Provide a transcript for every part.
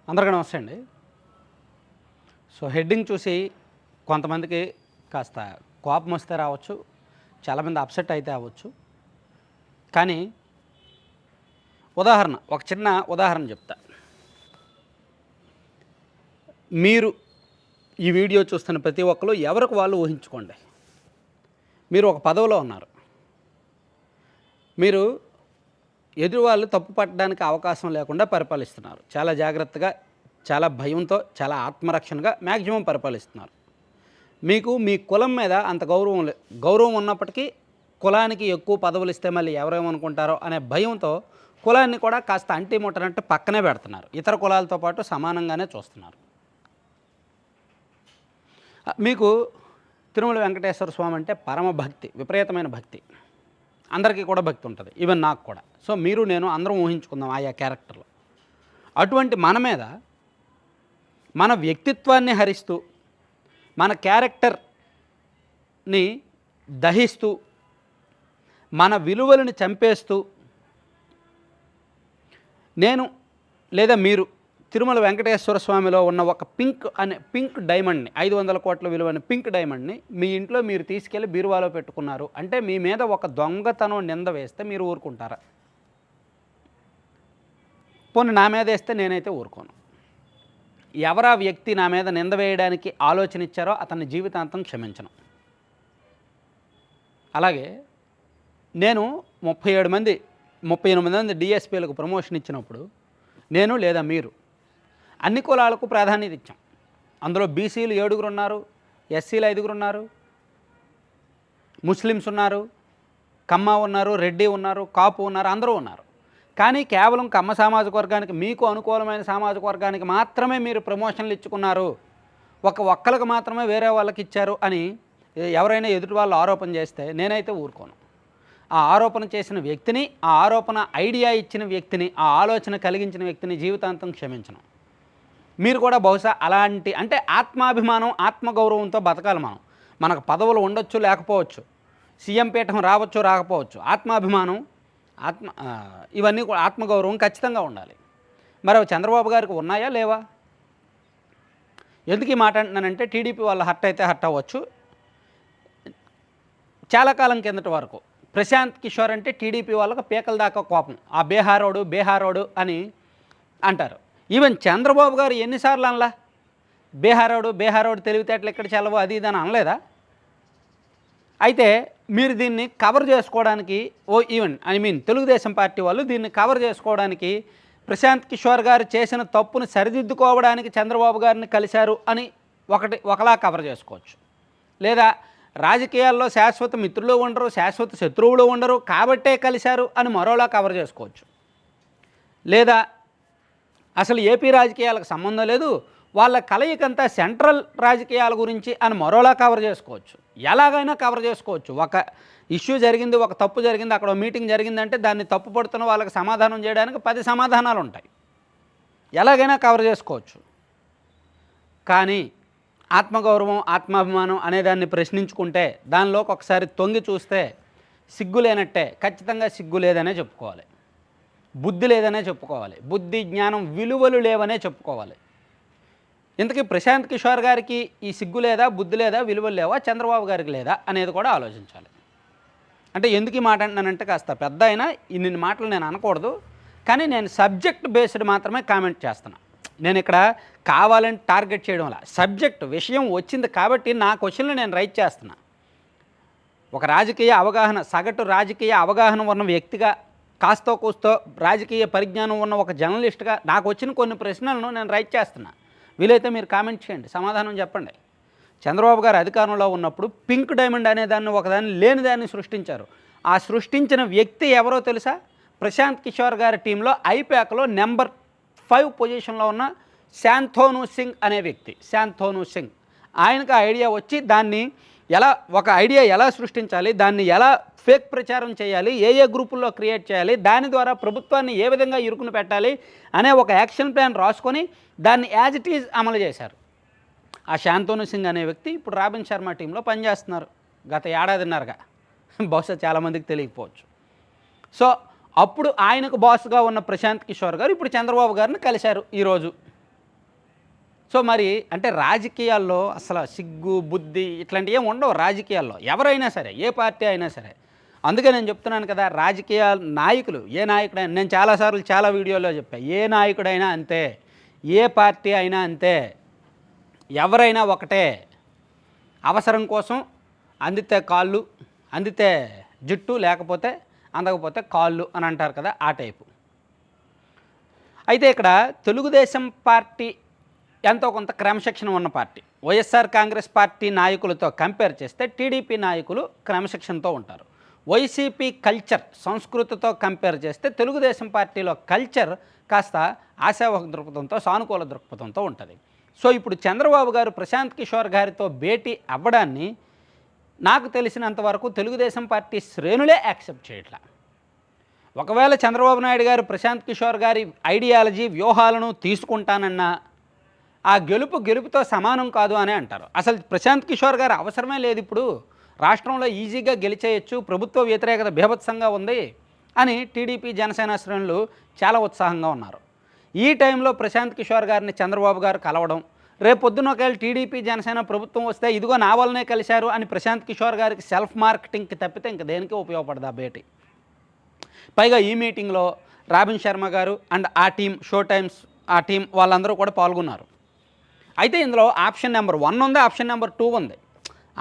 అందరికీ నమస్తే అండి. సో హెడ్డింగ్ చూసి కొంతమందికి కాస్త కోపం వస్తే రావచ్చు, చాలామంది అప్సెట్ అయితే అవ్వచ్చు. కానీ ఒక చిన్న ఉదాహరణ చెప్తా. మీరు ఈ వీడియో చూస్తున్న ప్రతి ఒక్కరు ఎవరికి వాళ్ళు ఊహించుకోండి. మీరు ఒక పదవిలో ఉన్నారు. మీరు ఎదురు వాళ్ళు తప్పు పట్టడానికి అవకాశం లేకుండా పరిపాలిస్తున్నారు. చాలా జాగ్రత్తగా, చాలా భయంతో, చాలా ఆత్మరక్షణగా మ్యాక్సిమం పరిపాలిస్తున్నారు. మీకు మీ కులం మీద అంత గౌరవం ఉన్నప్పటికీ కులానికి ఎక్కువ పదవులు ఇస్తే మళ్ళీ ఎవరేమనుకుంటారో అనే భయంతో కులాన్ని కూడా కాస్త అంటి ముట్టనట్టు పక్కనే పెడుతున్నారు. ఇతర కులాలతో పాటు సమానంగానే చూస్తున్నారు. మీకు తిరుమల వెంకటేశ్వర స్వామి అంటే పరమ భక్తి, విపరీతమైన భక్తి. అందరికీ కూడా భక్తి ఉంటుంది, ఈవెన్ నాకు కూడా. సో మీరు నేను అందరం ఊహించుకుందాం ఆయా క్యారెక్టర్లు. అటువంటి మన మీద మన వ్యక్తిత్వాన్ని హరిస్తూ, మన క్యారెక్టర్ని దహిస్తూ, మన విలువలను చంపేస్తూ నేను లేదా మీరు తిరుమల వెంకటేశ్వర స్వామిలో ఉన్న ఒక పింక్ డైమండ్ని, 500 కోట్ల విలువైన పింక్ డైమండ్ని మీ ఇంట్లో మీరు తీసుకెళ్ళి బీరువాలో పెట్టుకున్నారు అంటే మీ మీద ఒక దొంగతనం నింద వేస్తే మీరు ఊరుకుంటారా? పోనీ నా మీద వేస్తే నేనైతే ఊరుకోను. ఎవరా వ్యక్తి నా మీద నింద వేయడానికి ఆలోచన ఇచ్చారో అతన్ని జీవితాంతం క్షమించను. అలాగే నేను 38 మంది డిఎస్పీలకు ప్రమోషన్ ఇచ్చినప్పుడు నేను లేదా మీరు అన్ని కులాలకు ప్రాధాన్యత ఇచ్చాం. అందులో బీసీలు 7 ఉన్నారు, ఎస్సీలు 5 ఉన్నారు, ముస్లిమ్స్ ఉన్నారు, కమ్మ ఉన్నారు, రెడ్డి ఉన్నారు, కాపు ఉన్నారు, అందరూ ఉన్నారు. కానీ కేవలం కమ్మ సామాజిక వర్గానికి, మీకు అనుకూలమైన సామాజిక వర్గానికి మాత్రమే మీరు ప్రమోషన్లు ఇచ్చుకున్నారు, ఒక్కరికి మాత్రమే వేరే వాళ్ళకి ఇచ్చారు అని ఎవరైనా ఎదుటి వాళ్ళు ఆరోపణ చేస్తే నేనైతే ఊరుకోను. ఆ ఆరోపణ చేసిన వ్యక్తిని, ఆ ఆరోపణ ఐడియా ఇచ్చిన వ్యక్తిని, ఆ ఆలోచన కలిగించిన వ్యక్తిని జీవితాంతం క్షమించను. మీరు కూడా బహుశా అలాంటి అంటే ఆత్మాభిమానం, ఆత్మగౌరవంతో బతకాలి. మనకు పదవులు ఉండొచ్చు, లేకపోవచ్చు, సీఎం పీఠం రావచ్చు, రాకపోవచ్చు, ఆత్మాభిమానం, ఇవన్నీ కూడా ఆత్మగౌరవం ఖచ్చితంగా ఉండాలి. మరి చంద్రబాబు గారికి ఉన్నాయా లేవా? ఎందుకు ఈ మాట అంటున్నానంటే టీడీపీ వాళ్ళు హర్ట్ అయితే హర్ట్ అవ్వచ్చు. చాలా కాలం కిందటి వరకు ప్రశాంత్ కిషోర్ అంటే టీడీపీ వాళ్ళకు పీకల దాకా కోపం. ఆ బేహారోడు అని అంటారు. ఈవెన్ చంద్రబాబు గారు ఎన్నిసార్లు అనలా బేహారోడు తెలివితేటలు ఎక్కడ చల్లవో అది ఇది అని అనలేదా? అయితే మీరు దీన్ని కవర్ చేసుకోవడానికి తెలుగుదేశం పార్టీ వాళ్ళు దీన్ని కవర్ చేసుకోవడానికి ప్రశాంత్ కిషోర్ గారు చేసిన తప్పును సరిదిద్దుకోవడానికి చంద్రబాబు గారిని కలిశారు అని ఒకలా కవర్ చేసుకోవచ్చు. లేదా రాజకీయాల్లో శాశ్వత మిత్రులు ఉండరు, శాశ్వత శత్రువులు ఉండరు కాబట్టే కలిశారు అని మరోలా కవర్ చేసుకోవచ్చు. లేదా అసలు ఏపీ రాజకీయాలకు సంబంధం లేదు, వాళ్ళ కలయికంతా సెంట్రల్ రాజకీయాల గురించి అని మరోలా కవర్ చేసుకోవచ్చు. ఎలాగైనా కవర్ చేసుకోవచ్చు. ఒక ఇష్యూ జరిగింది, ఒక తప్పు జరిగింది, అక్కడ మీటింగ్ జరిగిందంటే దాన్ని తప్పు పడుతున్న వాళ్ళకి సమాధానం చేయడానికి 10 సమాధానాలు ఉంటాయి. ఎలాగైనా కవర్ చేసుకోవచ్చు. కానీ ఆత్మగౌరవం, ఆత్మాభిమానం అనేదాన్ని ప్రశ్నించుకుంటే, దానిలోకి ఒకసారి తొంగి చూస్తే సిగ్గు లేనట్టే. ఖచ్చితంగా సిగ్గు లేదనే చెప్పుకోవాలి, బుద్ధి లేదనే చెప్పుకోవాలి, బుద్ధి జ్ఞానం విలువలు లేవనే చెప్పుకోవాలి. ఇంతకీ ప్రశాంత్ కిషోర్ గారికి ఈ సిగ్గు లేదా, బుద్ధి లేదా, విలువలు లేవా, చంద్రబాబు గారికి లేదా అనేది కూడా ఆలోచించాలి. అంటే ఎందుకు ఈ మాట అంటున్నానంటే కాస్త పెద్ద అయినా ఇన్ని మాటలు నేను అనకూడదు, కానీ నేను సబ్జెక్ట్ బేస్డ్ మాత్రమే కామెంట్ చేస్తున్నా. నేను ఇక్కడ కావాలని టార్గెట్ చేయడం వల్ల సబ్జెక్ట్ విషయం వచ్చింది కాబట్టి నా క్వశ్చన్లు నేను రైట్ చేస్తున్నా. ఒక రాజకీయ అవగాహన, సగటు రాజకీయ అవగాహన ఉన్న వ్యక్తిగా, కాస్తో కూస్తో రాజకీయ పరిజ్ఞానం ఉన్న ఒక జర్నలిస్ట్గా నాకు వచ్చిన కొన్ని ప్రశ్నలను నేను రైట్ చేస్తున్నా. వీలైతే మీరు కామెంట్ చేయండి, సమాధానం చెప్పండి. చంద్రబాబు గారు అధికారంలో ఉన్నప్పుడు పింక్ డైమండ్ అనేదాన్ని ఒకదాన్ని లేని దాన్ని సృష్టించారు. ఆ సృష్టించిన వ్యక్తి ఎవరో తెలుసా? ప్రశాంత్ కిషోర్ గారి టీంలో ఐపాక్లో నెంబర్ 5 పొజిషన్లో ఉన్న శాంతోను సింగ్ అనే వ్యక్తి. శాంతోను సింగ్ ఆయనకు ఐడియా వచ్చి దాన్ని ఒక ఐడియా ఎలా సృష్టించాలి, దాన్ని ఎలా ఫేక్ ప్రచారం చేయాలి, ఏ గ్రూపుల్లో క్రియేట్ చేయాలి, దాని ద్వారా ప్రభుత్వాన్ని ఏ విధంగా ఇరుకుని పెట్టాలి అనే ఒక యాక్షన్ ప్లాన్ రాసుకొని దాన్ని యాజ్ ఇట్ ఈజ్ అమలు చేశారు. ఆ శాంతోను సింగ్ అనే వ్యక్తి ఇప్పుడు రాబిన్ శర్మ టీంలో పనిచేస్తున్నారు గత ఏడాదిన్నరగా. బహుశా చాలామందికి తెలియకపోవచ్చు. సో అప్పుడు ఆయనకు బాస్గా ఉన్న ప్రశాంత్ కిషోర్ గారు ఇప్పుడు చంద్రబాబు గారిని కలిశారు ఈరోజు. సో మరి అంటే రాజకీయాల్లో అసలు సిగ్గు బుద్ధి ఇట్లాంటివి ఏమి ఉండవు రాజకీయాల్లో, ఎవరైనా సరే ఏ పార్టీ అయినా సరే. అందుకే నేను చెప్తున్నాను కదా, రాజకీయ నాయకులు ఏ నాయకుడైనా, నేను చాలాసార్లు చాలా వీడియోలో చెప్పాను, ఏ నాయకుడైనా అంతే, ఏ పార్టీ అయినా అంతే, ఎవరైనా ఒకటే. అవసరం కోసం అందితే కాళ్ళు, అందితే జుట్టు, లేకపోతే అందకపోతే కాళ్ళు అని అంటారు కదా, ఆ టైపు. అయితే ఇక్కడ తెలుగుదేశం పార్టీ ఎంతో కొంత క్రమశిక్షణ ఉన్న పార్టీ. వైఎస్ఆర్ కాంగ్రెస్ పార్టీ నాయకులతో కంపేర్ చేస్తే టీడీపీ నాయకులు క్రమశిక్షణతో ఉంటారు. వైసీపీ కల్చర్, సంస్కృతితో కంపేర్ చేస్తే తెలుగుదేశం పార్టీలో కల్చర్ కాస్త ఆశావహ దృక్పథంతో, సానుకూల దృక్పథంతో ఉంటుంది. సో ఇప్పుడు చంద్రబాబు గారు ప్రశాంత్ కిషోర్ గారితో భేటీ అవ్వడాన్ని నాకు తెలిసినంతవరకు తెలుగుదేశం పార్టీ శ్రేణులే యాక్సెప్ట్ చేయట్లా. ఒకవేళ చంద్రబాబు నాయుడు గారు ప్రశాంత్ కిషోర్ గారి ఐడియాలజీ, వ్యూహాలను తీసుకుంటానన్నా ఆ గెలుపుతో సమానం కాదు అనే అంటారు. అసలు ప్రశాంత్ కిషోర్ గారు అవసరమే లేదు, ఇప్పుడు రాష్ట్రంలో ఈజీగా గెలిచేయచ్చు, ప్రభుత్వ వ్యతిరేకత బీభత్సంగా ఉంది అని టీడీపీ జనసేన శ్రేణులు చాలా ఉత్సాహంగా ఉన్నారు. ఈ టైంలో ప్రశాంత్ కిషోర్ గారిని చంద్రబాబు గారు కలవడం, రేపు పొద్దున ఒకవేళ టీడీపీ జనసేన ప్రభుత్వం వస్తే ఇదిగో నా వల్లనే కలిశారు అని ప్రశాంత్ కిషోర్ గారికి సెల్ఫ్ మార్కెటింగ్కి తప్పితే ఇంక దేనికి ఉపయోగపడదు ఆ భేటీ. పైగా ఈ మీటింగ్లో రాబిన్ శర్మ గారు అండ్ ఆ టీం, షో టైమ్స్ ఆ టీం వాళ్ళందరూ కూడా పాల్గొన్నారు. అయితే ఇందులో ఆప్షన్ నెంబర్ 1 ఉంది, ఆప్షన్ నెంబర్ 2 ఉంది.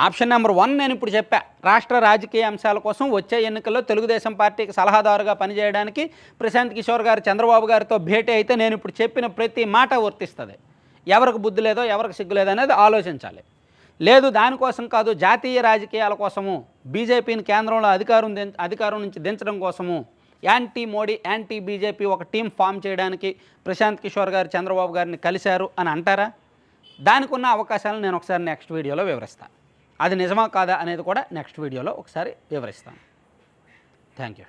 ఆప్షన్ నెంబర్ 1 నేను ఇప్పుడు చెప్పా, రాష్ట్ర రాజకీయ అంశాల కోసం వచ్చే ఎన్నికల్లో తెలుగుదేశం పార్టీకి సలహాదారుగా పనిచేయడానికి ప్రశాంత్ కిషోర్ గారు చంద్రబాబు గారితో భేటీ అయితే నేను ఇప్పుడు చెప్పిన ప్రతి మాట వర్తిస్తుంది. ఎవరికి బుద్ధి లేదో, ఎవరికి సిగ్గు లేదో అనేది ఆలోచించాలి. లేదు దానికోసం కాదు, జాతీయ రాజకీయాల కోసము, బీజేపీని కేంద్రంలో అధికారం నుంచి దించడం కోసము, యాంటీ మోడీ, యాంటీ బీజేపీ ఒక టీం ఫామ్ చేయడానికి ప్రశాంత్ కిషోర్ గారు చంద్రబాబు గారిని కలిశారు అని అంటారా? దానికి ఉన్న అవకాశాలను నేను ఒకసారి నెక్స్ట్ వీడియోలో వివరిస్తాను. అది నిజమా కాదా అనేది కూడా నెక్స్ట్ వీడియోలో ఒకసారి వివరిస్తాను. Thank you.